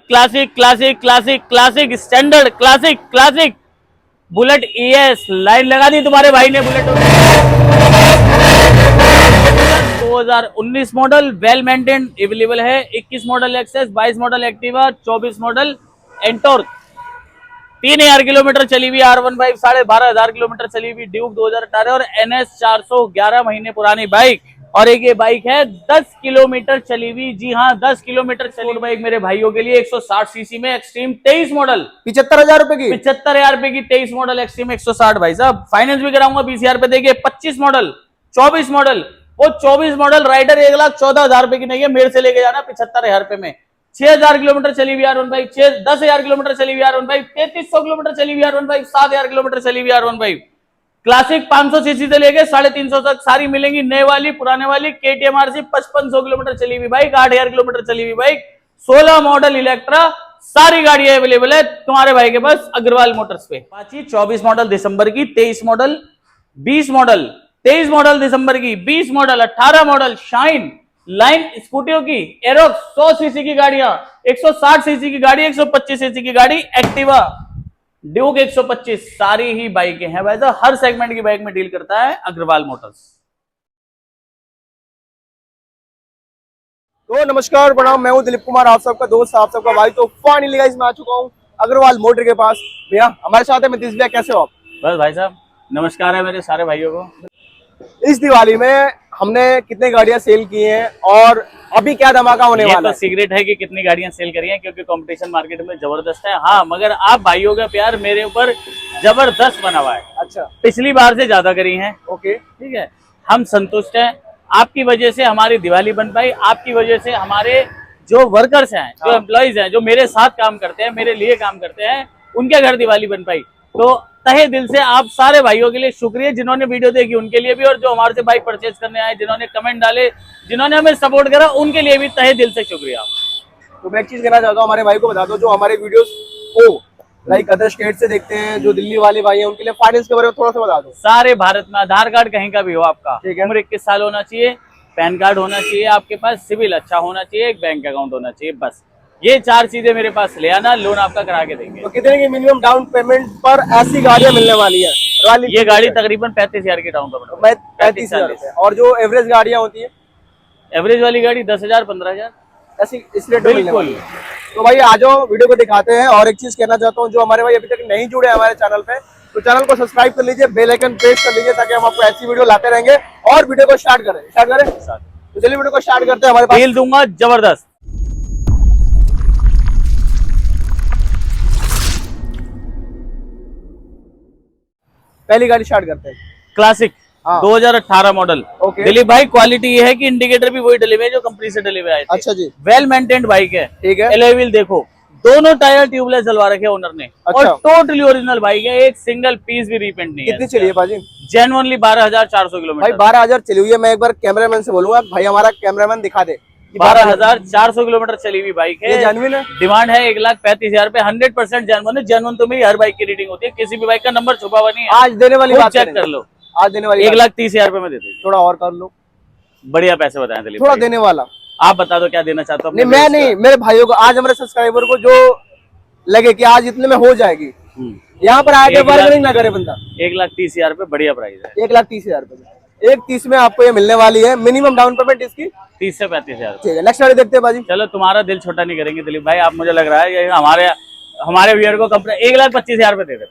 Classic classic classic classic standard classic classic Bullet ES line लगा दी तुम्हारे भाई ने। Bullet 2019 model well maintain available है। 21 model Access, 22 model Activa, 24 model Ntorq, 3000 kilometre चली हुई R15, 12,500 किलोमीटर चली हुई ड्यूक 2018 और NS 411 महीने पुरानी बाइक। और एक ये बाइक है 10 किलोमीटर चली हुई, जी हाँ 10 किलोमीटर चली हुई बाइक मेरे भाइयों के लिए 160 सीसी में एक्सट्रीम 23 मॉडल 75,000 रुपए की, 75,000 रुपए की 23 मॉडल एक्सट्रीम 160 भाई साहब। फाइनेंस भी कराऊंगा 20,000 रुपए देके। 25 मॉडल 24 मॉडल, वो 24 मॉडल राइडर 1,14,000 रुपए की नहीं है, मेरे से लेके जाना 75,000 रुपए में। 6,000 किलोमीटर चली हुई R1 बाइक, 10,000 किलोमीटर चली हुई R1 बाइक, 3,300 किलोमीटर चली हुई R1 बाइक, 7,000 किलोमीटर चली हुई R1 बाइक। क्लासिक 500 सीसी से लेके 350 तक सारी मिलेंगी, नए वाली पुराने वाली। KTM RC 5500 किलोमीटर चली हुई बाइक, 8,000 किलोमीटर चली हुई बाइक, 16 मॉडल इलेक्ट्रा, सारी गाड़ियां अवेलेबल है तुम्हारे भाई के पास अग्रवाल मोटर्स पे। अपाची 24 मॉडल दिसंबर की, 23 मॉडल, 20 मॉडल, 23 मॉडल दिसंबर की, 20 मॉडल, 18 मॉडल शाइन लाइन स्कूटियों की, एरोक्स 100 सीसी की गाड़ियां, 160 सीसी की गाड़ी, 125 सीसी की गाड़ी, एक्टिवा, ड्यूक 125, सारी ही बाइकें हैं भाई साहब। हर सेगमेंट की बाइक में डील करता है अग्रवाल मोटर्स। तो नमस्कार प्रणाम, मैं हूं दिलीप कुमार, आप सबका दोस्त, आप सबका भाई। तो फाइनली गाइस मैं आ चुका हूं अग्रवाल मोटर के पास। भैया हमारे साथ है नीतीश भैया, कैसे हो आप? बस भाई साहब नमस्कार है मेरे सारे भाइयों को। इस दिवाली में हमने कितनी गाड़ियां सेल की हैं और अभी क्या धमाका होने वाला तो है? सीक्रेट है कि कितनी गाड़ियां सेल करी हैं, क्योंकि कंपटीशन मार्केट में जबरदस्त है। हाँ, मगर आप भाइयों का प्यार मेरे ऊपर जबरदस्त बना हुआ है। अच्छा, पिछली बार से ज्यादा करी हैं। ओके, ठीक है, हम संतुष्ट हैं। आपकी वजह से हमारी दिवाली बन पाई, आपकी वजह से हमारे जो वर्कर्स हैं, जो एम्प्लॉइज हैं, जो मेरे साथ काम करते हैं, मेरे लिए काम करते हैं, उनके घर दिवाली बन पाई। तो तहे दिल से आप सारे भाइयों के लिए शुक्रिया, जिन्होंने वीडियो देखी उनके लिए भी, और जो हमारे से बाइक परचेज करने आए, जिन्होंने कमेंट डाले, जिन्होंने हमें सपोर्ट करा, उनके लिए भी तहे दिल से शुक्रिया। तो मैं एक चीज कहना चाहता हूँ, हमारे भाई को बता दो जो हमारे वीडियोस को लाइक अदर स्टेट से देखते हैं, जो दिल्ली वाले भाई हैं, उनके लिए फाइनेंस के बारे में थोड़ा सा बता दो। सारे भारत में आधार कार्ड कहीं का भी हो आपका, ठीक है। उम्र 21 साल होना चाहिए, पैन कार्ड होना चाहिए आपके पास, सिविल अच्छा होना चाहिए, एक बैंक अकाउंट होना चाहिए, बस ये 4 चीजें मेरे पास ले आना, लोन आपका करा के देंगे। तो कितने की मिनिमम डाउन पेमेंट पर ऐसी गाड़ियां मिलने वाली है? ये गाड़ी तकरीबन 35,000 की डाउन पेमेंट, 35,000। और जो एवरेज गाड़ियां होती है, एवरेज वाली गाड़ी 10,000 15,000 ऐसी इस रेट में मिलने वाली बिल्कुल। है। तो भाई आ जाओ, वीडियो को दिखाते हैं। और एक चीज कहना चाहता हूँ, जो हमारे भाई अभी तक नहीं जुड़े हमारे चैनल पे, तो चैनल को सब्सक्राइब कर लीजिए, बेल आइकन प्रेस कर लीजिए, ताकि हम आपको ऐसी वीडियो लाते रहेंगे। और वीडियो को स्टार्ट करें तो चलिए वीडियो को स्टार्ट करते हैं। हमारे पास डील दूंगा जबरदस्त। पहली गाड़ी स्टार्ट करते हैं। क्लासिक हाँ। 2018 मॉडल। ओके। दिलीप भाई क्वालिटी ये है कि इंडिकेटर भी वही डले हुए हैं जो कंपनी से डले हुए आए थे। अच्छा जी, वेल मेंटेन्ड बाइक है। ठीक है। एलॉय व्हील देखो, दोनों टायर ट्यूबलेस डलवा रखे ओनर ने। अच्छा। और टोटली ओरिजिनल बाइक है, एक सिंगल पीस भी रीपेंट नहीं है। कितनी चली है भाजी? जेन्युइनली 12,400 भाई किलोमीटर। 12,000 चली हुई है। मैं एक बार कैमरामैन से बोलूंगा, भाई हमारा कैमरामैन दिखा दे। 12,400 किलोमीटर चली हुई बाइक है। ये जेन्युइन है? डिमांड है 1,35,000 रुपए। 100% जेन्युइन है। जेन्युइन तो मेरी हर बाइक की रीडिंग होती है, किसी भी बाइक का नंबर छुपा हुआ नहीं है। आज देने वाली बात चेक कर लो, आज देने वाली 1,30,000 रुपए में दे दे। थोड़ा और कर लो, बढ़िया पैसे बताएं दिलीप थोड़ा भाई। देने वाला। आप बता दो क्या देना चाहते हो? नहीं मैं नहीं, मेरे भाइयों को, आज हमारे सब्सक्राइबर को जो लगे कि आज इतने में हो जाएगी, यहाँ पर आके बार्गेनिंग ना करे बंदा। 1,30,000 रुपए बढ़िया प्राइस है। 1,30,000 रुपए में 1,30 में आपको ये मिलने वाली है। मिनिमम डाउन पेमेंट इसकी 30 से 35,000। ठीक है। नेक्स्ट गाड़ी देखते हैं बाजी। चलो तुम्हारा दिल छोटा नहीं करेंगे दिलीप भाई, आप मुझे लग रहा है ये हमारे व्यूअर को कंपनी 1,25,000 रुपए दे दे।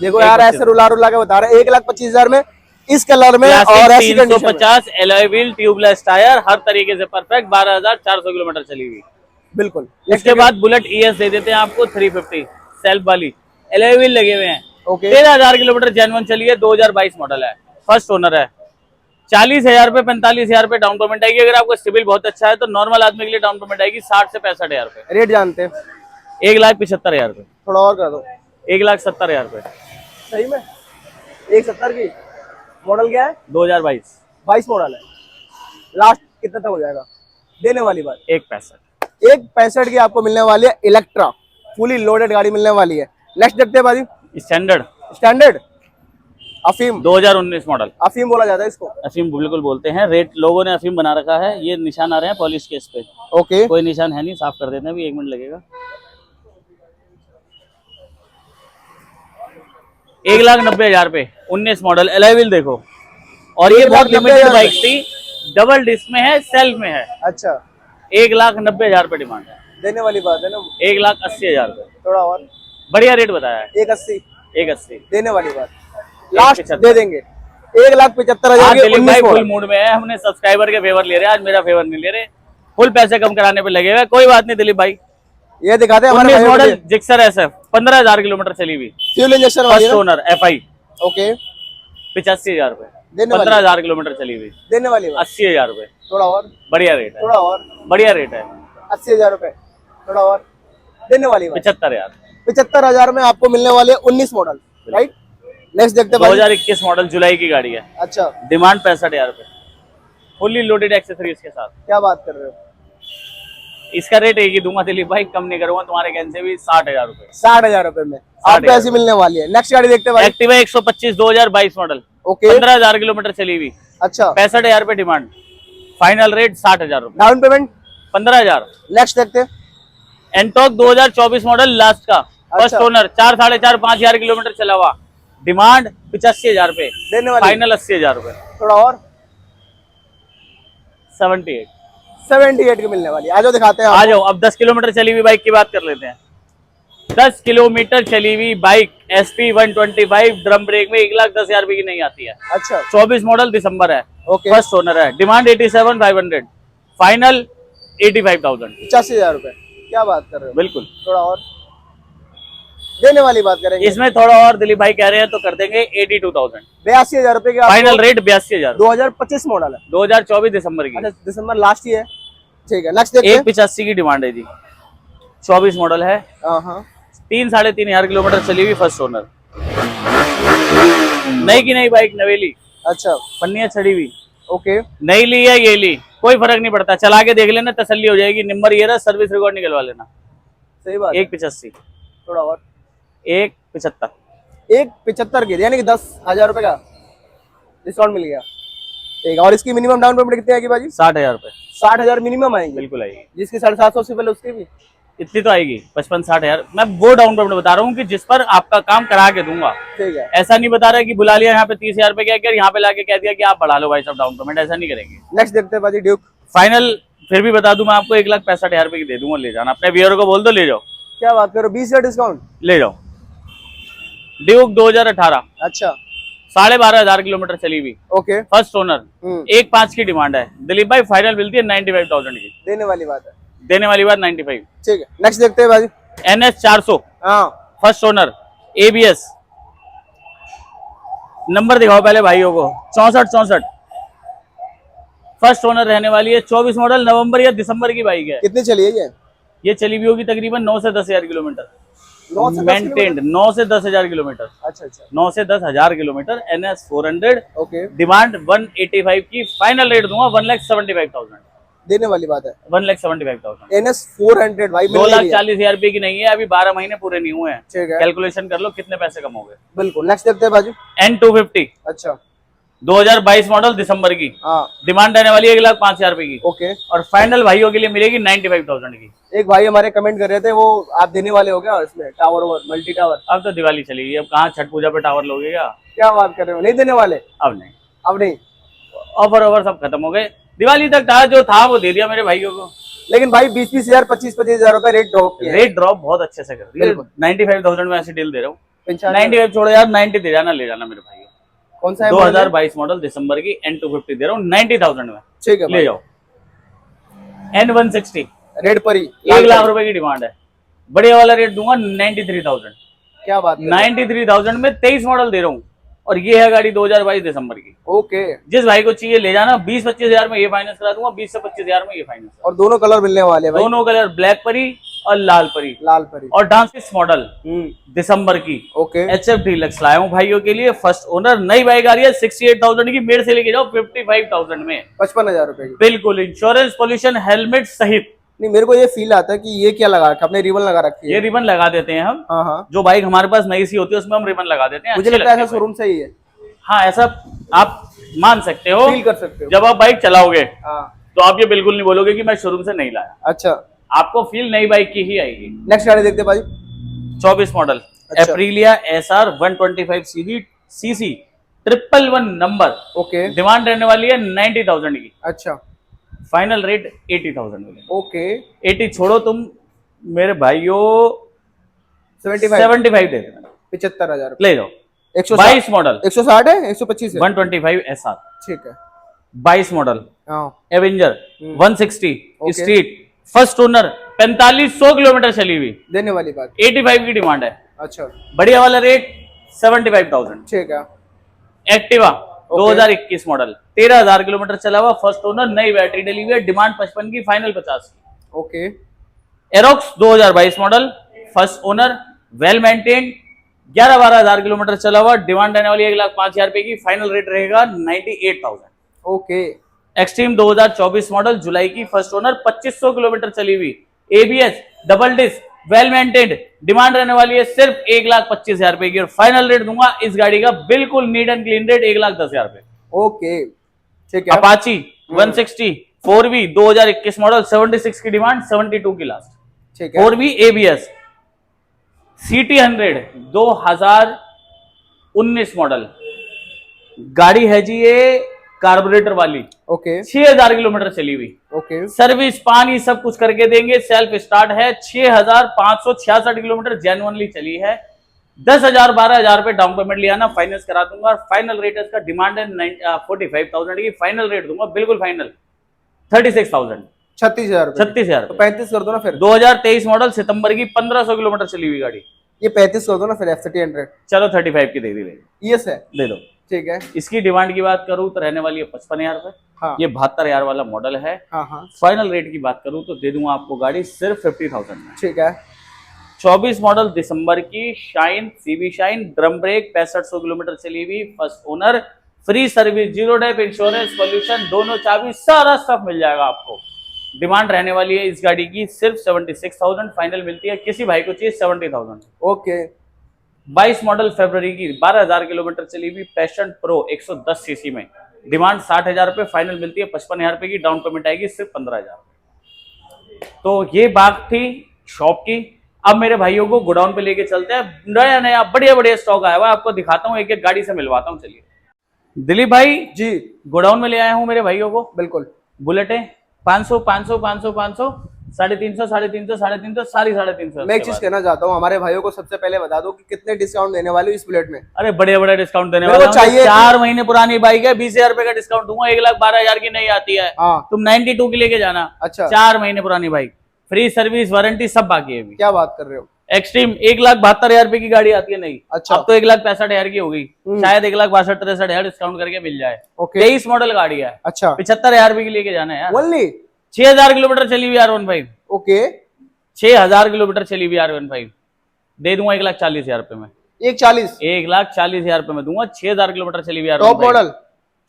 देखो यार, ऐसे रुला के बता रहे हैं 1,25,000 में, इस कलर में और ऐसी कंडीशन में। 350 एलॉय व्हील, ट्यूबलेस टायर, हर तरीके से परफेक्ट, 12,400 किलोमीटर चली हुई। बिल्कुल। इसके बाद बुलेट ईएस दे देते हैं आपको 350 सेल्फ वाली, एलॉय व्हील लगे हुए हैं। ओके। 13,000 किलोमीटर जेन्युइन चली है, 2022 मॉडल है, फर्स्ट ओनर है। 40,000 रुपए 45,000 रुपए डाउन पेमेंट आएगी। अगर आपका सिविल बहुत अच्छा है तो नॉर्मल आदमी के लिए डाउन पेमेंट आएगी 60 से 65,000 रुपए। रेट जानते हैं? 1,75,000 रुपए। थोड़ा और कर दो। 1,70,000 रुपए। सही में 1,70 की। मॉडल क्या है? 2022 22 मॉडल है। लास्ट कितना तक हो जाएगा? देने वाली बात 1,65,000। 1,65 की आपको मिलने वाली है। इलेक्ट्रा फुली लोडेड गाड़ी मिलने वाली है। नेक्स्ट देखते हैं बाजी। स्टैंडर्ड स्टैंडर्ड अफीम 2019 मॉडल। अफीम बोला जाता है इसको। अफीम बिल्कुल बोलते हैं, रेट लोगों ने अफीम बना रखा है। ये निशान आ रहे हैं पॉलिश केस पे, ओके कोई निशान है नहीं, साफ कर देते हैं, अभी 1 मिनट लगेगा। 1,90,000 पे 19 मॉडल एलॉय व्हील देखो। और ये बहुत 1,90,000 लिमिटेड बाइक थी, डबल डिस्क में है, सेल्फ में है। अच्छा 1,90,000 पे डिमांड है। देने वाली बात है ना। 1,80,000 पे थोड़ा और बढ़िया रेट बताया है। 180 180 देने वाली बात, लास्ट 175 दे देंगे 1,75,000 आज के दिलीप 19 भाई फुल मॉडल। मूड में है, हमने सब्सक्राइबर के फेवर ले रहे हैं, आज मेरा फेवर नहीं ले रहे, फुल पैसे कम कराने पे लगे हुए। कोई बात नहीं दिलीप भाई। ये दिखाते हैं हमारे 19 भाइयों के मॉडल लिए। जिक्सर SF 15,000 किलोमीटर चली हुई, फ्यूल इंजेक्शन वाली फर्स्ट है ओनर FI, ओके 85,000 रुपए, देने वाली 15,000 किलोमीटर चली हुई, देने वाली बात। 80,000 रुपए। थोड़ा और बढ़िया रेट है, थोड़ा और बढ़िया रेट है। 80,000 रुपए थोड़ा और देने वाली बात। 75,000 75,000 में आपको मिलने वाले 19 मॉडल, राइट। नेक्स्ट देखते हैं भाई। 2021 मॉडल जुलाई की गाड़ी है, अच्छा डिमांड 65,000 रुपए, फुल्ली लोडेड एक्सेसरीज के साथ। क्या बात कर रहे हो, इसका रेट एक ही दूंगा दिलीप भाई, कम नहीं करूंगा तुम्हारे कहने से भी। 60,000 रुपए, 60,000 रुपए में आपको ऐसी मिलने वाली है। नेक्स्ट गाड़ी देखते हैं भाई। एक्टिवा 125 2022 मॉडल, ओके 15,000 किलोमीटर चली हुई, अच्छा 65,000 रुपए डिमांड, फाइनल रेट 60,000 रुपए, डाउन पेमेंट 15,000। नेक्स्ट देखते हैं। एंटॉक 2024 मॉडल लास्ट का, फर्स्ट अच्छा। ओनर, 4 साढ़े 4 5,000 किलोमीटर चला हुआ, डिमांड 85,000 रुपए, देने वाली फाइनल 80,000 रुपए, थोड़ा और 78। 78 की मिलने वाली है। आ जाओ दिखाते हैं आ आपको। जाओ, अब 10 किलोमीटर चली हुई बाइक की बात कर लेते हैं। 10 किलोमीटर चली हुई बाइक SP 125 ड्रम ब्रेक में 1,10,000 रुपए की नहीं आती है। अच्छा 24 मॉडल दिसंबर है, ओके फर्स्ट ओनर है, डिमांड 87,500, फाइनल 85,000। 85,000 रुपए, क्या बात कर रहे हो। बिल्कुल, थोड़ा और देने वाली बात करेंगे। इसमें थोड़ा और दिलीप भाई कह रहे हैं तो कर देंगे 82,000, 82,000 रुपए की फाइनल रेट 82,000। 2025 मॉडल है। 2024 दिसंबर की, अच्छा दिसंबर लास्ट ही है, ठीक है। नेक्स्ट देखते हैं। 185 की डिमांड है जी, 24 मॉडल है, हाँ 3 साढ़े 3,000 किलोमीटर चली हुई, फर्स्ट ओनर, नई की नई बाइक, नवेली, अच्छा पन्नियां चढ़ी हुई, ओके नई ली है ये ली, कोई फर्क नहीं पड़ता, चला के देख लेना, तसल्ली हो जाएगी। नंबर ये रहा, सर्विस रिकॉर्ड निकलवा लेना। सही बात है। 185, थोड़ा और 175, 175 की, यानी कि 10,000 रुपए का डिस्काउंट मिल गया, ठीक है। और इसकी मिनिमम डाउन पेमेंट कितनी आएगी भाजी। 60,000 रुपए 60,000 मिनिमम आएंगे, बिल्कुल आएगी। जिसकी 750 से पहले उसकी भी इतनी तो आएगी, 55-60,000। मैं वो डाउन पेमेंट बता रहा हूँ कि जिस पर आपका काम करा के दूंगा, ठीक है। ऐसा नहीं बता रहा कि बुला लिया यहाँ पे 30,000 रुपए क्या, यहाँ पे लाके कह दिया कि आप बढ़ा लो भाई साहब डाउन पेमेंट, ऐसा नहीं करेंगे। नेक्स्ट देखते हैं भाजी ड्यूक। फाइनल फिर भी बता दूं मैं आपको, 1,65,000 रुपए की दे दूंगा, ले जाना। अपने व्यूअर को बोल दो, ले जाओ, क्या बात करो, 20,000 डिस्काउंट, ले जाओ। ड्यूक 2018, अच्छा 12,500 किलोमीटर चली हुई, ओके फर्स्ट ओनर, 1,5 की डिमांड है दिलीप भाई, फाइनल मिलती है 95,000 की, देने वाली बात है, देने वाली बात 95। ठीक है। नेक्स्ट देखते हैं भाजी। NS 400, हाँ फर्स्ट ओनर, ABS, नंबर दिखाओ पहले भाइयों को, 6464, फर्स्ट ओनर रहने वाली है, 24 मॉडल, नवंबर या दिसंबर की बाइक है। कितनी चली है ये चली हुई होगी तकरीबन 9 से 10,000 किलोमीटर, 9 से 10 मेंटेन्ड, 9 से 10,000 किलोमीटर, अच्छा अच्छा 9 से 10,000 किलोमीटर, NS 400, ओके, डिमांड 185 की, फाइनल रेट दूंगा 1,75,000, देने वाली बात है। 1,75,000। NS 400 भाई मिल रही है। 2,40,000 रुपए की नहीं है, अभी 12 महीने पूरे नहीं हुए हैं, ठीक है, कैलकुलेशन कर लो कितने पैसे कम हो गए। बिल्कुल। नेक्स्ट देखते हैं भाजी। N250, अच्छा 2022 मॉडल, दिसंबर की, हाँ डिमांड रहने वाली है 1,05,000 रुपए की, ओके। और फाइनल भाइयों के लिए मिलेगी 95,000 की। एक भाई हमारे कमेंट कर रहे थे, वो आप देने वाले हो क्या इसमें, टावर ओवर मल्टी टावर। अब तो दिवाली चली गई, अब कहाँ छठ पूजा पे टावर लोगे क्या। क्या बात कर रहे हो, नहीं देने वाले अब नहीं, अब नहीं। ऑफर ओवर सब खत्म हो गए, दिवाली तक था जो था वो दे दिया मेरे भाइयों को। लेकिन भाई 20,000 25,000 रुपए रेट ड्रॉप किया है। रेट ड्रॉप बहुत अच्छे से कर दिया, बिल्कुल। 95,000 में ऐसी डील दे रहा हूँ। 95,000 95 छोड़ो यार, 90 दे जाना, ले जाना मेरे भाइयों। कौन सा है 2022 मॉडल, दिसंबर की, N250 दे रहा हूँ 90,000 में, ठीक है ले जाओ। N160, रेड पर ही 1,00,000 रुपए की डिमांड है, बढ़िया वाला रेट दूंगा 93,000, क्या बात कर रहे 93,000 में 23 मॉडल दे रहा हूँ, और ये है गाड़ी 2022 दिसंबर की। हो? ओके। जिस भाई को चाहिए ले जाना, 20-25,000 में ये फाइनेंस करा दूंगा, 20 से 25,000 में ये फाइनेंस। और दोनों कलर मिलने वाले हैं भाई, दोनों कलर, ब्लैक परी और लाल परी, लाल परी और डांसिस मॉडल, दिसंबर की, ओके। HF डीलक्स लाया हूँ भाइयों के लिए, फर्स्ट ओनर, नई बाइक आ रही है 68,000 की, मेरे से लेके जाओ 55,000 में, 55,000 रुपए की, बिल्कुल इंश्योरेंस, पोल्यूशन, हेलमेट सहित। नहीं मेरे को ये फील आता है कि ये क्या लगा रखा, अपने रिबन लगा रखी है। ये रिबन लगा देते हैं हम, हाँ हाँ, जो बाइक हमारे पास नई सी होती है उसमें हम रिबन लगा देते हैं, मुझे अच्छी लगता है लगती ऐसा शोरूम से ही है। हाँ ऐसा आप मान सकते हो, फील कर सकते हो। जब आप बाइक चलाओगे हाँ तो आप ये बिल्कुल नहीं बोलोगे कि मैं शोरूम से नहीं लाया, अच्छा, आपको फील नई बाइक की ही आएगी। नेक्स्ट गाड़ी देखते हैं भाई। 24 मॉडल अच्छा। Aprilia SR 125 CC 111 number, okay demand रहने वाली है 90,000 की, अच्छा फाइनल रेट 80,000 में। ओके 80 छोड़ो तुम मेरे भाइयों, 75 75 दे देना, 75,000 ले जाओ। 160 22 मॉडल 160 है 125 है 125 SR, ठीक है 22 मॉडल हाँ Avenger 160 okay. Street, first owner, 4500 kilometre चली हुई, देने वाली बात 85 की डिमांड है, अच्छा बढ़िया वाला रेट 75,000। ठीक है एक्टिवा 2021 मॉडल 13,000 किलोमीटर चला हुआ, फर्स्ट ओनर, नई बैटरी डली हुई है, डिमांड 55 की, फाइनल 50 की। Okay Aerox 2022 model, first owner, well maintained, 11-12 हजार किलोमीटर चला हुआ, डिमांड रहने वाली 1,05,000 रुपए की, फाइनल रेट रहेगा 98,000। ओके एक्सट्रीम 2024 मॉडल जुलाई की, फर्स्ट ओनर, 2500 किलोमीटर चली हुई, ABS double disc, well maintained, demand रहने वाली है सिर्फ 1,25,000 रुपए की, और फाइनल रेट दूंगा इस गाड़ी का बिल्कुल नीट एंड क्लीन रेट 1,10,000 रुपए। ओके ठीक है अपाची 160 4V 2021 मॉडल, 76 की डिमांड, 72 की लास्ट, ठीक है 4V ABS। CT 100 2019 मॉडल गाड़ी है जी, ये कार्बोरेटर वाली, ओके 6,000 किलोमीटर चली हुई, ओके सर्विस पानी सब कुछ करके देंगे, सेल्फ स्टार्ट है, 6,566 किलोमीटर जेन्युइनली चली है, 10,000 12,000 रुपए डाउन पेमेंट लिया ना, फाइनेंस करा दूंगा, और फाइनल रेट इसका डिमांड है 45,000 की, फाइनल रेट दूंगा बिल्कुल फाइनल 36,000, 36,000 36,000। तो 35 कर दो ना फिर 2023 मॉडल सितंबर की, 1,500 किलोमीटर चली हुई गाड़ी, ये 35 कर दो ना फिर FCT 100 चलो 35 की दे दी, ES है दे दो। ठीक है इसकी डिमांड की बात करूं तो रहने वाली है 55,000 रुपए, हाँ ये 72,000 वाला मॉडल है। हाँ हाँ फाइनल रेट की बात करूं तो दे दूंगा आपको गाड़ी सिर्फ 50,000 में। ठीक है 24 मॉडल दिसंबर की Shine, CB Shine, drum brake, 6500 kilometre चली हुई, first owner, free service, zero dep, insurance, pollution, दोनों चाबी, सारा स्टफ मिल जाएगा आपको। डिमांड रहने वाली है इस गाड़ी की सिर्फ 76,000, फाइनल मिलती है किसी भाई को चाहिए 70,000। ओके 22 मॉडल फरवरी की, 12,000 किलोमीटर चली हुई, पैशन प्रो 110 सीसी में, डिमांड 60,000 रुपए, फाइनल मिलती है 55,000 रुपए की, डाउन पेमेंट आएगी सिर्फ 15,000। तो ये बात थी शॉप की। अब मेरे भाइयों को गोडाउन पे लेके चलते हैं, नया नया बढ़िया बढ़िया स्टॉक आया हुआ है, आपको दिखाता हूँ, एक एक गाड़ी से मिलवाता हूँ। चलिए दिलीप भाई जी गोडाउन में ले आया हूँ मेरे भाइयों को, बिल्कुल बुलेटें 500 500 500 500 350 350 350 सारी 350। मैं एक चीज कहना चाहता हूँ, हमारे भाइयों को सबसे पहले बता दो कि कितने डिस्काउंट देने वाले हो इस बुलेट में। अरे बड़े बड़े डिस्काउंट देने मेरे वाला को हूं। चाहिए 4 महीने पुरानी बाइक है, 20,000 रुपए का डिस्काउंट दूंगा, 1,12,000 की नहीं आती है, हाँ तुम 92 की लेके जाना। अच्छा 4 महीने पुरानी बाइक, फ्री सर्विस, वारंटी सब बाकी है अभी। क्या बात कर रहे हो। एक्सट्रीम 1,72,000 रुपए की गाड़ी आती है नहीं, अच्छा। अब तो 1,65,000 की हो गई, शायद 1,62,63,000 डिस्काउंट करके मिल जाए। ओके 23 मॉडल गाड़ी है, अच्छा 75,000 रुपए की लेके जाना है यार। ओनली 6,000 किलोमीटर चली हुई R15, ओके 6,000 किलोमीटर चली हुई R15, दे दूंगा 1,40,000 रुपए में। 140 1,40,000 रुपए में दूंगा, 6,000 किलोमीटर चली हुई टॉप मॉडल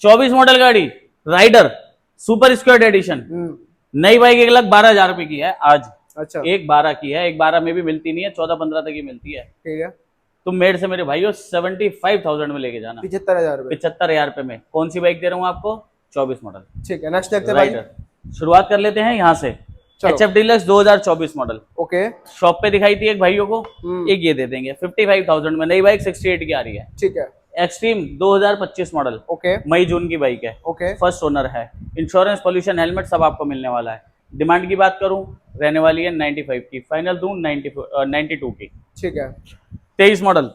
24 मॉडल गाड़ी, राइडर सुपर स्क्वाड एडिशन, नई बाइक 1,12,000 रुपए की है आज, अच्छा 1,12 की है, 1,12 में भी मिलती नहीं है, 14-15 तक ही मिलती है। ठीक है तुम मेरे से मेरे भाइयों 75,000 में लेके जाना, 75,000 रुपए 75,000 रुपए में। कौन सी बाइक दे रहा हूँ आपको? 24 मॉडल ठीक है नेक्स्ट देखते हैं भाई। राइडर। शुरुआत कर लेते हैं यहाँ से, चलो। HF deluxe 2024 model, okay shop पे दिखाई थी एक भाइयों को, एक ये दे देंगे 55,000 में, नई बाइक 68 की आ रही है। ठीक है एक्सट्रीम 2025 मॉडल, ओके मई जून की बाइक है, ओके फर्स्ट ओनर है, इंश्योरेंस, पॉल्यूशन, हेलमेट सब आपको मिलने वाला है। डिमांड की बात करूं रहने वाली है 95 की, फाइनल दूं 92 की। ठीक है 23 मॉडल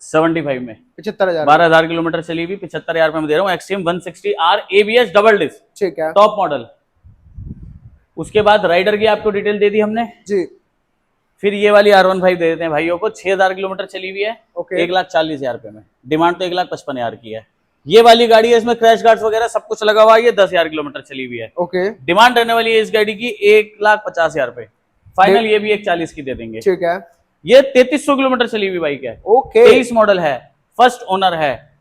75 में, 75,000 12,000 किलोमीटर चली हुई, 75,000 में दे रहा हूँ। Extreme 160R ABS double disc, ठीक है टॉप मॉडल। उसके बाद राइडर की आपको डिटेल दे दी हमने, जी फिर ये वाली R15 दे देते हैं भाइयों को, 6,000 किलोमीटर चली हुई है, ओके 1,40,000 रुपए में, डिमांड तो 1,55,000 की है। ये वाली गाड़ी है, इसमें क्रैश गार्ड्स वगैरह सब कुछ लगा हुआ है, ये 10,000 किलोमीटर चली हुई है। ओके डिमांड रहने वाली है इस गाड़ी की 1,50,000 रुपए, फाइनल ये भी 1,40,000 की दे देंगे। ठीक है ये 3,300 किलोमीटर चली हुई बाइक है, ओके 23 मॉडल है, फर्स्ट ओनर है,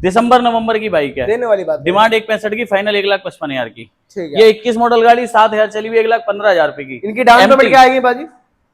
दिसंबर नवंबर की बाइक है, देने वाली बात डिमांड 1,65,000 की, फाइनल 1,55,000 की। ठीक है ये 21 मॉडल गाड़ी 7,000 चली हुई, 1,15,000 रुपए की। इनकी डाउन पेमेंट क्या आएगी बाजी।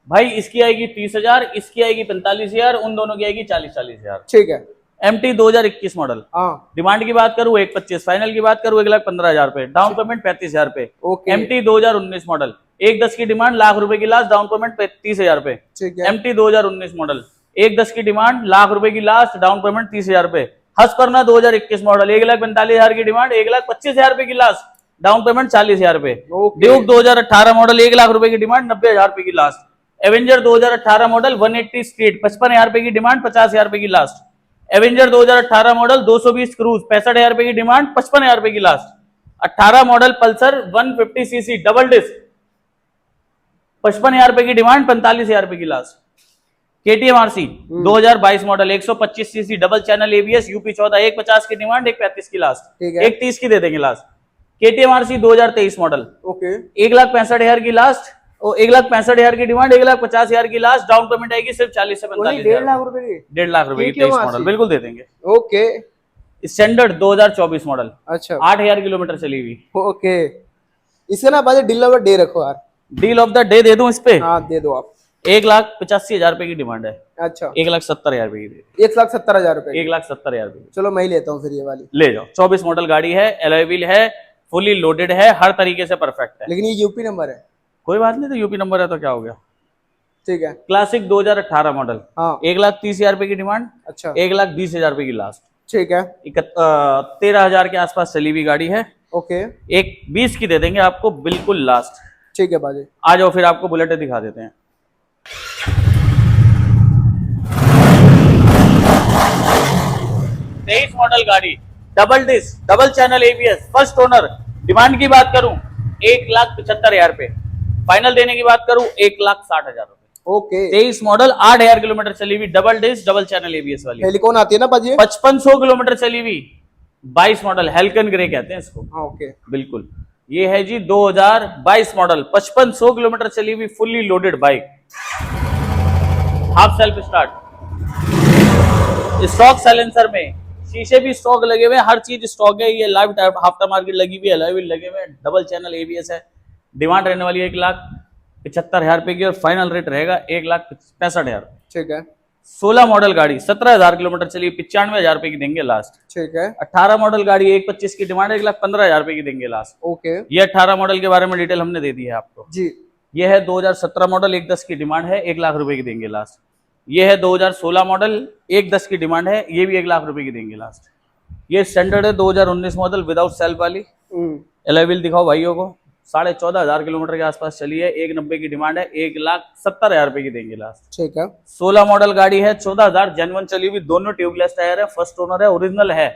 भाई इसकी आएगी 30,000, इसकी आएगी 45,000, उन दोनों की आएगी 40,000। ठीक है MT 2021 मॉडल, हाँ डिमांड की बात करूं 1,25, फाइनल की बात करूं 1,15,000 रुपए, डाउन पेमेंट 35,000 रुपए। ओके MT 2019 मॉडल, 1,10 की डिमांड, लाख रुपए की लास्ट, डाउन पेमेंट 30,000 रुपए। ठीक है। MT 2019 मॉडल, 1,10 की डिमांड, लाख रुपए की लास्ट, डाउन पेमेंट 30,000 रुपए। हस्करना 2021 मॉडल, 1,45,000 की डिमांड, 1,25,000 रुपए की लास्ट, डाउन पेमेंट 40,000 रुपए। ओके। ड्यूक 2018 मॉडल, 1 लाख रुपए की डिमांड, 90,000 रुपए की लास्ट। एवेंजर 2018 मॉडल 180 स्ट्रीट, 55,000 रुपए की डिमांड, 50,000 रुपए की लास्ट। एवेंजर 2018 मॉडल 220 क्रूज, 65,000 रुपए की डिमांड, 55,000 रुपए की last. 18 model Pulsar 150 cc double disc, 55,000 रुपए की डिमांड, 45,000 रुपए की last. KTM RC 2022 model 125 cc double channel ABS UP 14, 150 की डिमांड, 135 की लास्ट, ठीक है। 130 की दे देंगे last. KTM RC 2023 model, okay 1,65,000 की लास्ट, 1,65,000 की डिमांड, 1,50,000 की लास्ट, डाउन पेमेंट आएगी सिर्फ 40 से 45,000, 1.5 लाख रुपए की। 1.5 लाख रुपए की KTM 23 RC मॉडल बिल्कुल दे देंगे। ओके स्टैंडर्ड 2024 मॉडल, अच्छा 8,000 किलोमीटर चली हुई। ओके। इसका ना बाजे डील ऑफ द डे रखो यार। Deal of the day they दूं इस पे, हाँ दे दो आप। 1,85,000 रुपए की डिमांड है, अच्छा 1,70,000 रुपए की, 1,70,000 रुपए की। 1,70,000 रुपए की। चलो मैं ही लेता हूँ फिर ये वाली। ले जाओ, 24 मॉडल गाड़ी है, एलॉय व्हील है, फुली लोडेड है, हर तरीके से परफेक्ट है। लेकिन ये यूपी नंबर है। कोई बात नहीं, तो यूपी नंबर है तो क्या हो गया। ठीक है। क्लासिक 2018 मॉडल, हाँ 1,30,000 रुपए की डिमांड, अच्छा 1,20,000 रुपए की लास्ट, ठीक है। 13,000 के आसपास चली हुई गाड़ी है। ओके 1,20 की दे देंगे आपको बिल्कुल लास्ट। ठीक है बाजी। आ जाओ फिर आपको बुलेट दिखा देते हैं। 23 मॉडल गाड़ी, double disc, double channel ABS, first owner, demand की बात करूं 1,75,000 रुपए, फाइनल देने की बात करूं 1,60,000 रुपए। ओके 23 मॉडल, 8,000 किलोमीटर चली हुई, double disc, double channel ABS वाली, हेलिकॉन आती है ना बाजी? 5500 किलोमीटर चली हुई, 22 मॉडल, हेल्कन ग्रे कहते हैं इसको। हाँ ओके बिल्कुल, ये है जी 2022 मॉडल, 5500 किलोमीटर चली हुई, fully loaded bike, half self start, stock silencer में, शीशे भी स्टॉक लगे हुए हैं, हर चीज स्टॉक है। ये लाइव आफ्टर मार्केट लगी हुई है, अलॉय व्हील लगे हुए हैं, डबल चैनल ABS है। डिमांड रहने वाली है 1,75,000 रुपए की और फाइनल रेट रहेगा 1,65,000। ठीक है 16 मॉडल गाड़ी, 17,000 किलोमीटर चली, 95,000 रुपए की देंगे लास्ट। ठीक है 18 मॉडल गाड़ी, 1,25 की डिमांड, 1,15,000 रुपए की देंगे लास्ट। ओके ये 18 मॉडल के बारे में डिटेल हमने दे दी है आपको। जी ये है 2017 मॉडल, 1,10 की डिमांड है, 1 लाख रुपए की देंगे लास्ट। ये है 2016 मॉडल, 1,10 की डिमांड है, ये भी 1 लाख रुपए की देंगे लास्ट। ये स्टैंडर्ड है 2019 मॉडल विदाउट सेल्फ वाली, एलॉय व्हील दिखाओ भाइयों को, 14,500 किलोमीटर के आसपास चली है, 1,90 की डिमांड है, 1,70,000 रुपए की देंगे लास्ट। ठीक है 16 मॉडल गाड़ी है, 14,000 जेन्युइन चली हुई, दोनों ट्यूबलेस टायर है, फर्स्ट ओनर है, ओरिजिनल है,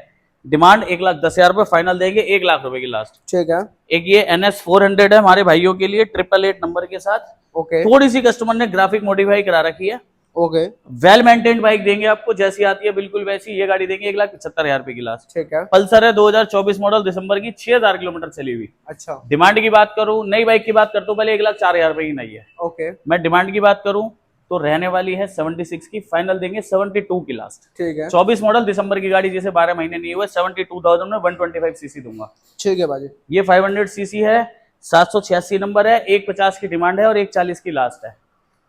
डिमांड 1,10,000 रुपए, फाइनल देंगे 1 लाख रुपए की लास्ट। ठीक है एक ये NS 400 है हमारे भाइयों के लिए, 888 नंबर के साथ, ओके थोड़ी सी कस्टमर ने ग्राफिक मॉडिफाई करा रखी है, ओके वेल मेंटेन्ड बाइक देंगे आपको, जैसी आती है बिल्कुल वैसी। ये गाड़ी देंगे 1,75,000 रुपए की लास्ट। ठीक है पल्सर है 2024 मॉडल, दिसंबर की, 6,000 किलोमीटर चली हुई। अच्छा डिमांड की बात करूं, नई बाइक की बात करता हूं, पहले 1,04,000 रुपए की नई है। ओके मैं डिमांड की बात करूं तो रहने वाली है 76 की, फाइनल देंगे 72 की लास्ट। ठीक है 24 मॉडल, दिसंबर की गाड़ी, जैसे 12 महीने नहीं हुए, 72,000 में 125 सीसी दूंगा। ठीक है बाजी। ये 500 सीसी है, 786 नंबर है, 1,50 की डिमांड है और 1,40 की लास्ट है।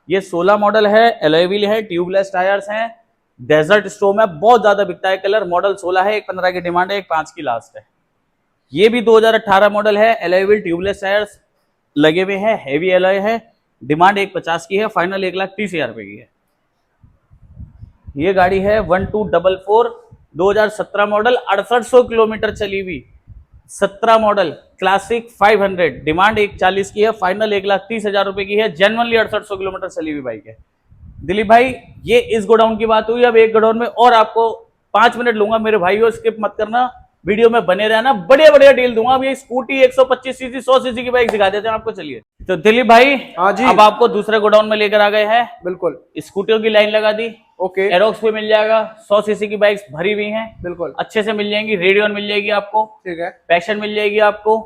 ये 16 मॉडल है, एलॉय व्हील है, ट्यूबलेस टायर्स हैं, डेजर्ट स्टोम है, बहुत ज्यादा बिकता है कलर। मॉडल 16 है, 1,15 की डिमांड है, 1,05 की लास्ट है। ये भी 2018 मॉडल है, एलॉय व्हील, ट्यूबलेस टायर्स लगे हुए हैं, हेवी एलॉय है, डिमांड 1,50 की है, फाइनल 1,30,000 रुपए की है। ये गाड़ी है 1244, 2017 मॉडल, 6800 किलोमीटर चली हुई, 17 मॉडल, क्लासिक 500, डिमांड 1,40 की है, फाइनल 1,30,000 रुपए की है, जेन्युइनली 6800 किलोमीटर चली हुई बाइक है। दिलीप भाई, ये इस गोडाउन की बात हुई। अब एक गोडाउन में और आपको 5 मिनट लूंगा मेरे भाइयों, स्किप मत करना, वीडियो में बने रहना, बढ़िया बढ़िया डील दूंगा। अब ये स्कूटी 125 सीसी 100 सीसी की बाइक दिखा देते हैं आपको। चलिए तो दिलीप भाई, हाँ जी, अब आपको दूसरे गोडाउन में लेकर आ गए हैं। बिल्कुल स्कूटियों की लाइन लगा दी, ओके एरोक्स पे मिल जाएगा, 100 सीसी की बाइक्स भरी हुई हैं, बिल्कुल अच्छे से मिल जाएंगी। रेडियन मिल जाएगी आपको, ठीक है पैशन मिल जाएगी आपको,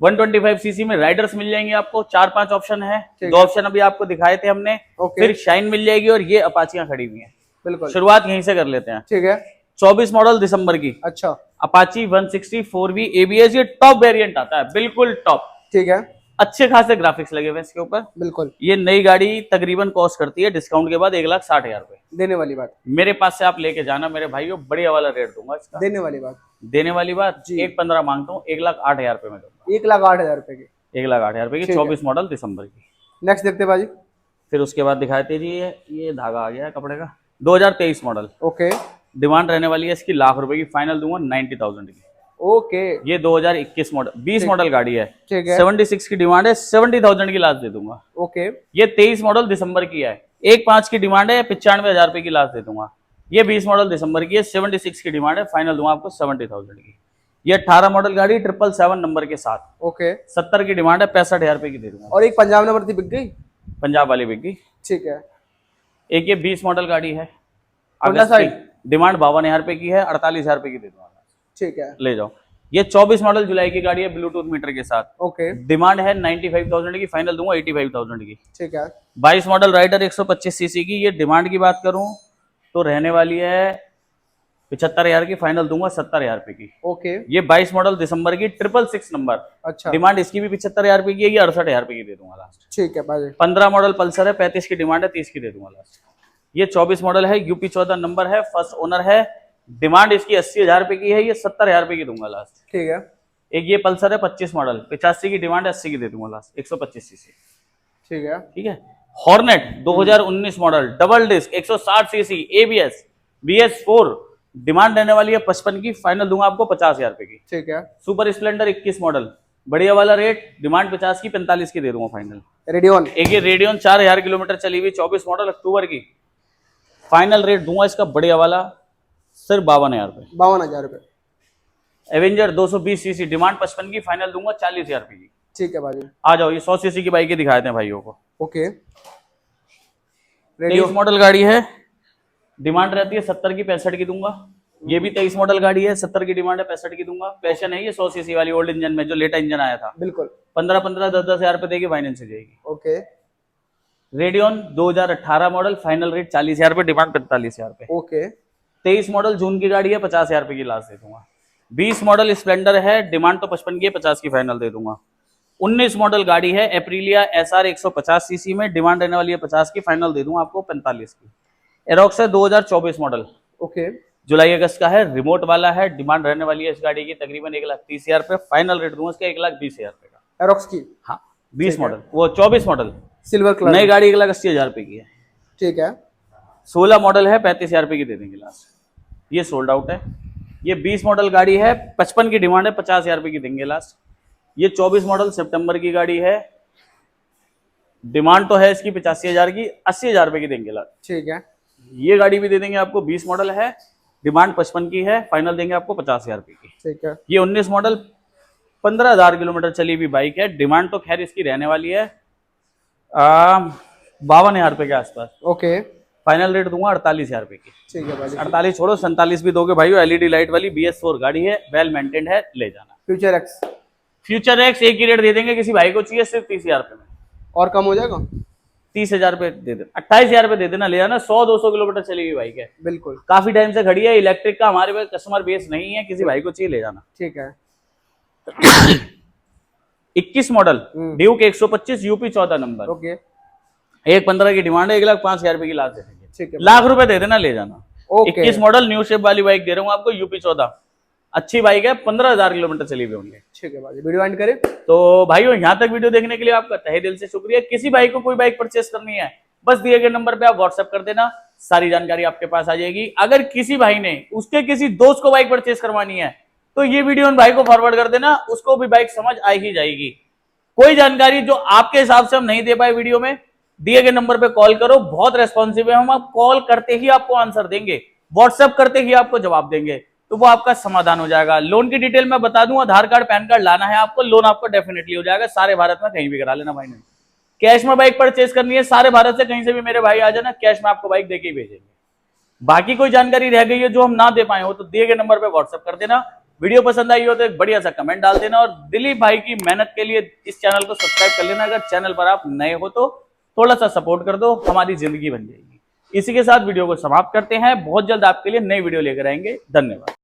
125 सीसी में राइडर्स मिल जाएंगे आपको, 4-5 ऑप्शन है, ठीक 2 ऑप्शन अभी आपको दिखाए थे हमने। ओके फिर शाइन मिल जाएगी और ये अपाचियां खड़ी हुई हैं। बिल्कुल शुरुआत यहीं से कर लेते हैं। ठीक है 24 मॉडल, दिसंबर की, अच्छा अपाची 160 4V ABS, ये टॉप वेरिएंट आता है, बिल्कुल टॉप। ठीक है अच्छे खासे ग्राफिक्स लगे हुए हैं इसके ऊपर। बिल्कुल ये नई गाड़ी तकरीबन कॉस्ट करती है डिस्काउंट के बाद 1,60,000 रुपए। देने वाली बात, मेरे पास से आप लेके जाना मेरे भाइयों, बढ़िया वाला रेट दूंगा इसका। देने वाली बात, देने वाली बात जी। 1,15 मांगता हूँ, 1,08,000 रुपए में दूंगा। 1,08,000 रुपए की। 1,08,000 रुपए की, ठीक है। 24 मॉडल दिसंबर की। नेक्स्ट देखते हैं भाजी। फिर उसके बाद दिखाते जी ये धागा आ गया है कपड़े का, 2023 मॉडल। ओके डिमांड रहने वाली है इसकी लाख रुपए की, फाइनल दूंगा 90,000 की। ओके ये 2021 मॉडल 20 मॉडल गाड़ी है, ठीक है। 76 की डिमांड है, 70,000 की लास्ट दे दूंगा। ओके ये 23 मॉडल दिसंबर की है, 1,5 की डिमांड है, 95,000 रुपए की लास्ट दे दूंगा। ये 20 मॉडल दिसंबर की है, 76 की डिमांड है, फाइनल दूंगा आपको 70,000 की। ये 18 मॉडल गाड़ी 777 नंबर के साथ, ओके 70 की डिमांड है, 65,000 रुपए की दे दूंगा। और एक पंजाब नंबर थी, बिक गई। पंजाब वाली बिक गई। ठीक है। एक ये 20 मॉडल गाड़ी है, होंडा अगस्त की, साइन। डिमांड 52,000 रुपए की है, 48,000 रुपए की दे दूंगा। ठीक है। ले जाओ। ये 24 मॉडल जुलाई की गाड़ी है, ब्लूटूथ मीटर के साथ। ओके डिमांड है 95,000 की, फाइनल दूंगा 85,000 की। ठीक है। 22 मॉडल राइडर 125 सीसी की, ये डिमांड की बात करूं तो रहने वाली है 75,000 की, फाइनल दूंगा 70,000 रुपए की। ओके ये 22 मॉडल दिसंबर की 666 नंबर, अच्छा डिमांड इसकी भी 75,000 रुपए की है, ये 68,000 रुपए की दे दूंगा लास्ट। ठीक है भाजी। 15 मॉडल पल्सर है, 35 की डिमांड है, 30 की दे दूंगा लास्ट। ये 24 मॉडल है, यूपी 14 नंबर है, फर्स्ट ओनर है, डिमांड इसकी 80,000 रुपए की है, ये 70,000 रुपए की दूंगा लास्ट। ठीक है। एक ये पल्सर है 25 मॉडल, 85 की डिमांड है, 80 की दे दूंगा लास्ट, 125 सीसी। ठीक है। ठीक है। Hornet 2019 model, double disc, 160 cc, ABS, BS4, demand रहने वाली है 55 की, फाइनल दूंगा आपको 50,000 रुपए की। ठीक है। सुपर स्प्लेंडर 21 मॉडल, बढ़िया वाला रेट, डिमांड 50 की, 45 की दे दूंगा फाइनल। रेडियन। एक ये रेडियन 4,000 किलोमीटर चली हुई, 24 मॉडल, अक्टूबर की, फाइनल रेट दूंगा इसका बढ़िया वाला सिर्फ 52,000 रुपए। 52,000 रुपए। एवेंजर 220 सीसी, डिमांड 55 की, फाइनल दूंगा 40,000 रुपए की। ठीक है भाजी। आ जाओ, ये 100 सीसी की बाइक दिखाते हैं भाइयों को। ओके 23 मॉडल गाड़ी है, डिमांड रहती है 70 की, 65 की दूंगा। ये भी 23 मॉडल गाड़ी है, 70 की डिमांड है, 65 की दूंगा। पैशन है ये 100 सीसी वाली ओल्ड इंजन में, जो लेटा इंजन आया था। बिल्कुल 15-15, 10-10 रुपए देगी, फाइनेंस हो जाएगी। Okay radian 2018 model, final rate 40,000 रुपए, डिमांड 45,000 रुपए। ओके 23 मॉडल जून की गाड़ी है, 50,000 रुपए की लास्ट दे दूंगा। 20 मॉडल स्प्लेंडर है, डिमांड तो 55 की है, 50 की फाइनल दे दूंगा। 19 मॉडल गाड़ी है, एप्रिलिया SR 150 सीसी में, डिमांड रहने वाली है 50 की, फाइनल दे दूंगा आपको 45 की। एरोक्स है 2024 मॉडल, ओके जुलाई अगस्त का है, रिमोट वाला है, डिमांड रहने वाली है इस गाड़ी की तकरीबन 1,30,000 रुपए, फाइनल रेट दूंगा इसका 1,20,000 रुपए का। एरोक्स की। हाँ 20 मॉडल, वो 24 मॉडल सिल्वर कलर नई गाड़ी 1,80,000 रुपए की है। ठीक है। 16 मॉडल है, 35,000 रुपए की दे देंगे लास्ट, ये सोल्ड आउट है। ये 20 मॉडल गाड़ी है, 55 की डिमांड है, 50,000 रुपए की देंगे लास्ट। ये 24 मॉडल सितंबर की गाड़ी है, डिमांड तो है इसकी 85,000 की, 80,000 रुपए की देंगे लास्ट। ठीक है। ये गाड़ी भी दे देंगे आपको, 20 मॉडल है, डिमांड 55 की है, फाइनल देंगे आपको 50,000 रुपए की। ठीक है। ये 19 मॉडल 15,000 किलोमीटर चली हुई बाइक है, डिमांड तो खैर इसकी रहने वाली है 52,000 रुपए के आसपास, ओके फाइनल रेट दूंगा 48,000 रुपए की। ठीक है भाजी। 48 छोड़ो, 47 भी दोगे भाई। LED लाइट वाली BS4 गाड़ी है, वेल मेंटेन्ड है, ले जाना। Future x. फ्यूचर एक्स एक ही रेट दे देंगे, किसी भाई को चाहिए सिर्फ 30,000 रुपए में, और कम हो जाएगा। 30,000 रुपए दे देना, 28,000 रुपए दे देना, ले जाना। 100-200 किलोमीटर चली हुई बाइक है, बिल्कुल काफी टाइम से खड़ी है, इलेक्ट्रिक का हमारे पास कस्टमर बेस नहीं है, किसी भाई को चाहिए ले जाना। ठीक है। 21 model Duke 125 UP 14 number, okay 1,15 की डिमांड है, 1,05,000 रुपए की लास्ट दे देंगे। ठीक है। लाख रुपए दे देना, ले जाना। ओके 21 मॉडल न्यू शेप वाली बाइक दे रहा हूँ आपको, यूपी 14, अच्छी बाइक है, 15,000 किलोमीटर चली हुई होंगे। ठीक है भाई, वीडियो एंड करें। तो भाइयों यहाँ तक वीडियो देखने के लिए आपका तहे दिल से शुक्रिया। किसी भाई को कोई बाइक परचेस करनी है, बस दिए गए नंबर पे आप व्हाट्सएप कर देना, सारी जानकारी आपके पास आ जाएगी। अगर किसी भाई ने उसके किसी दोस्त को बाइक परचेस करवानी है, तो ये वीडियो उन भाई को फॉरवर्ड कर देना, उसको भी बाइक समझ आ ही जाएगी। कोई जानकारी जो आपके हिसाब से हम नहीं दे पाए वीडियो में, दिए गए नंबर पे कॉल करो, बहुत रेस्पॉन्सिव है हम, आप कॉल करते ही आपको आंसर देंगे, व्हाट्सएप करते ही आपको जवाब देंगे, तो वो आपका समाधान हो जाएगा। लोन की डिटेल मैं बता दूं, आधार कार्ड पैन कार्ड लाना है आपको, लोन आपको डेफिनेटली हो जाएगा, सारे भारत में कहीं भी करा लेना भाई ने। कैश में बाइक परचेस करनी है, सारे भारत से कहीं से भी मेरे भाई आ जाना, कैश में आपको बाइक देके ही भेजेंगे। बाकी कोई जानकारी रह गई है जो हम ना दे पाए हो, तो दिए गए नंबर पे व्हाट्सएप कर देना। वीडियो पसंद आई हो तो एक बढ़िया सा कमेंट डाल देना, और दिलीप भाई की मेहनत के लिए इस चैनल को सब्सक्राइब कर लेना। अगर चैनल पर आप नए हो तो थोड़ा सा सपोर्ट कर दो, हमारी जिंदगी बन जाएगी। इसी के साथ वीडियो को समाप्त करते हैं, बहुत जल्द आपके लिए नई वीडियो लेकर आएंगे। धन्यवाद।